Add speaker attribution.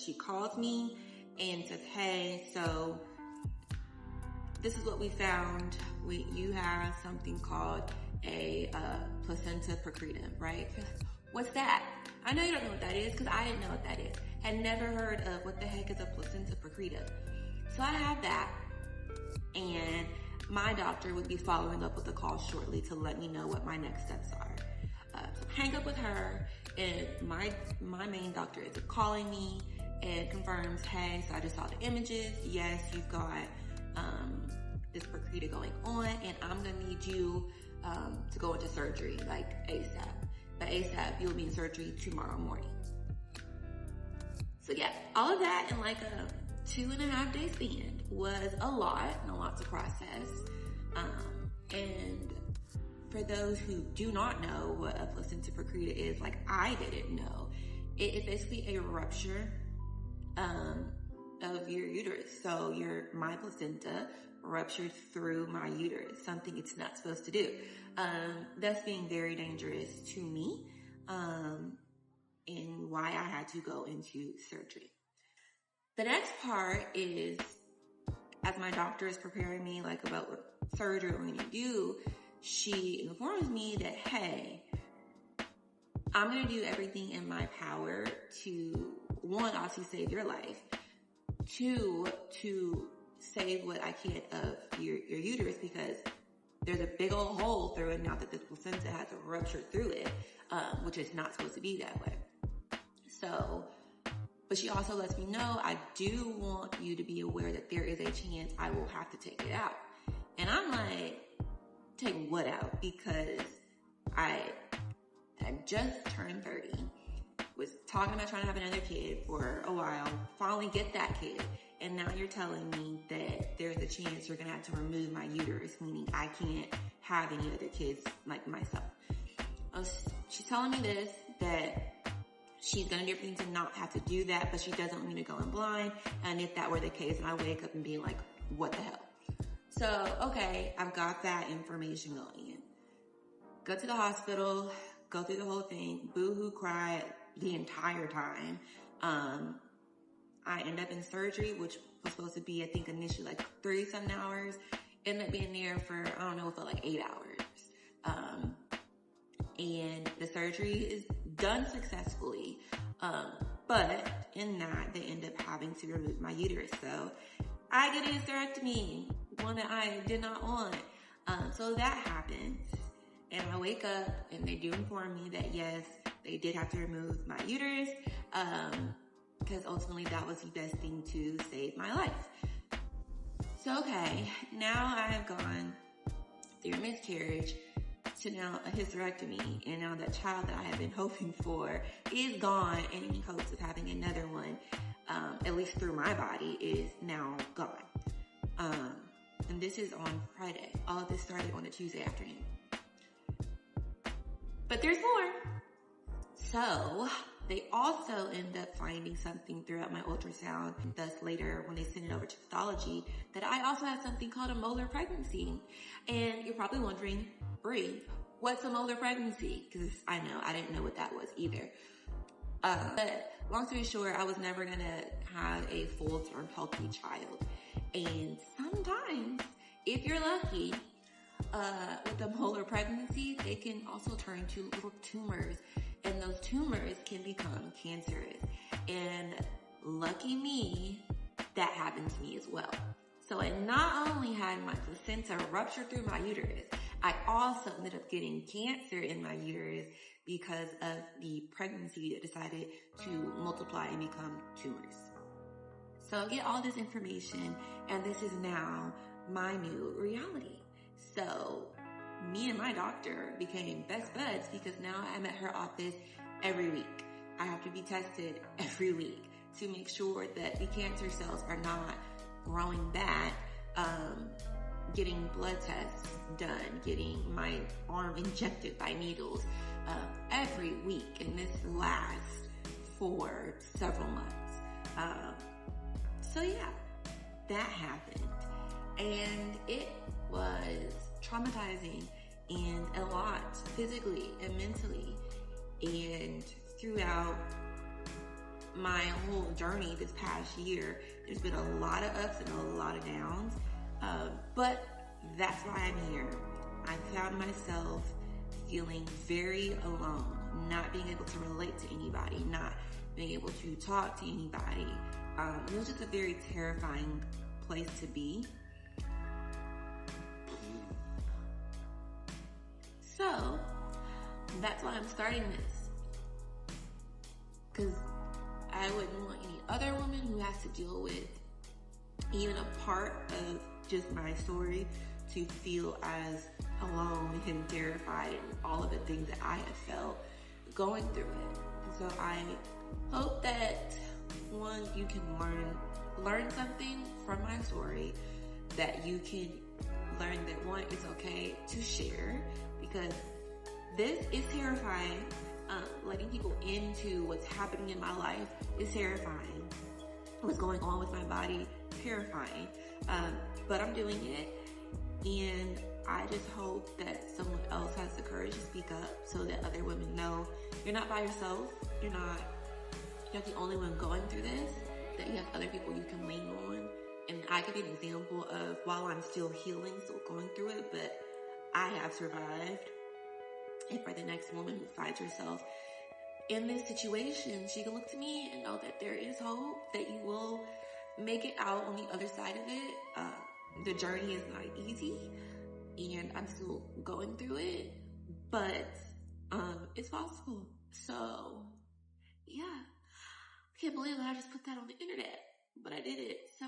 Speaker 1: she calls me and says, hey, so this is what we found. You have something called a placenta procretum, right? What's that? I know you don't know what that is because I didn't know what that is. Had never heard of what the heck is a placenta procretum. So I have that, and my doctor would be following up with a call shortly to let me know what my next steps are. So hang up with her, and my main doctor is calling me and confirms, hey, so I just saw the images. Yes, you've got this procretum going on, and I'm gonna need you to go into surgery like ASAP. But ASAP, you'll be in surgery tomorrow morning. So yeah, all of that in like a 2.5 day span was a lot and a lot to process. And for those who do not know what a placenta procreta is, like I didn't know, it is basically a rupture of your uterus. So my placenta ruptured through my uterus, something it's not supposed to do. That's being very dangerous to me, and why I had to go into surgery. The next part is, as my doctor is preparing me like about what surgery we're going to do, she informs me that, hey, I'm going to do everything in my power to, one, obviously save your life, two, to save what I can of your uterus, because there's a big old hole through it now that the placenta has ruptured through it, which is not supposed to be that way. So, but she also lets me know, I do want you to be aware that there is a chance I will have to take it out. And I'm like, take what out? Because I had just turned 30, was talking about trying to have another kid for a while, finally get that kid. And now you're telling me that there's a chance you're gonna have to remove my uterus, meaning I can't have any other kids like myself. She's telling me this, that she's gonna do everything to not have to do that, but she doesn't want me to go in blind. And if that were the case, and I wake up and be like, what the hell? So, okay, I've got that information going in. Go to the hospital, go through the whole thing, boo-hoo cry the entire time. I end up in surgery, which was supposed to be, I think, initially like 30-something hours. Ended up being there for, I don't know, it felt like 8 hours. And the surgery is done successfully. But in that, they end up having to remove my uterus. So I get a hysterectomy, one that I did not want. So that happens. And I wake up and they do inform me that yes, they did have to remove my uterus. Because ultimately that was the best thing to save my life. So okay, now I have gone through a miscarriage to now a hysterectomy, and now that child that I have been hoping for is gone, and any hopes of having another one, at least through my body, is now gone. And this is on Friday. All of this started on a Tuesday afternoon. But there's more. So they also end up finding something throughout my ultrasound, thus later when they send it over to pathology, that I also have something called a molar pregnancy. And you're probably wondering, Bree, what's a molar pregnancy? Because I know, I didn't know what that was either. But long story short, I was never gonna have a full-term healthy child. And sometimes, if you're lucky, with a molar pregnancy, they can also turn into little tumors, and those tumors can become cancerous. And lucky me, that happened to me as well. So I not only had my placenta rupture through my uterus, I also ended up getting cancer in my uterus because of the pregnancy that decided to multiply and become tumors. So I get all this information, and this is now my new reality. So me and my doctor became best buds because now I'm at her office every week. I have to be tested every week to make sure that the cancer cells are not growing back, getting blood tests done, getting my arm injected by needles every week, and this lasts for several months. So yeah, that happened, and it was traumatizing and a lot physically and mentally. And throughout my whole journey this past year, there's been a lot of ups and a lot of downs, but that's why I'm here. I found myself feeling very alone, not being able to relate to anybody, not being able to talk to anybody. It was just a very terrifying place to be. So that's why I'm starting this, because I wouldn't want any other woman who has to deal with even a part of just my story to feel as alone and terrified and all of the things that I have felt going through it. So I hope that, one, you can learn something from my story, that you can learn that, one, it's okay to share, because this is terrifying. Letting people into what's happening in my life is terrifying. What's going on with my body, terrifying. But I'm doing it, and I just hope that someone else has the courage to speak up so that other women know you're not by yourself. You're not the only one going through this, that you have other people you can lean on. And I could be an example of, while I'm still healing, still going through it, but I have survived. And for the next woman who finds herself in this situation, she can look to me and know that there is hope, that you will make it out on the other side of it. The journey is not easy, and I'm still going through it, but it's possible. So yeah, I can't believe I just put that on the internet, but I did it. So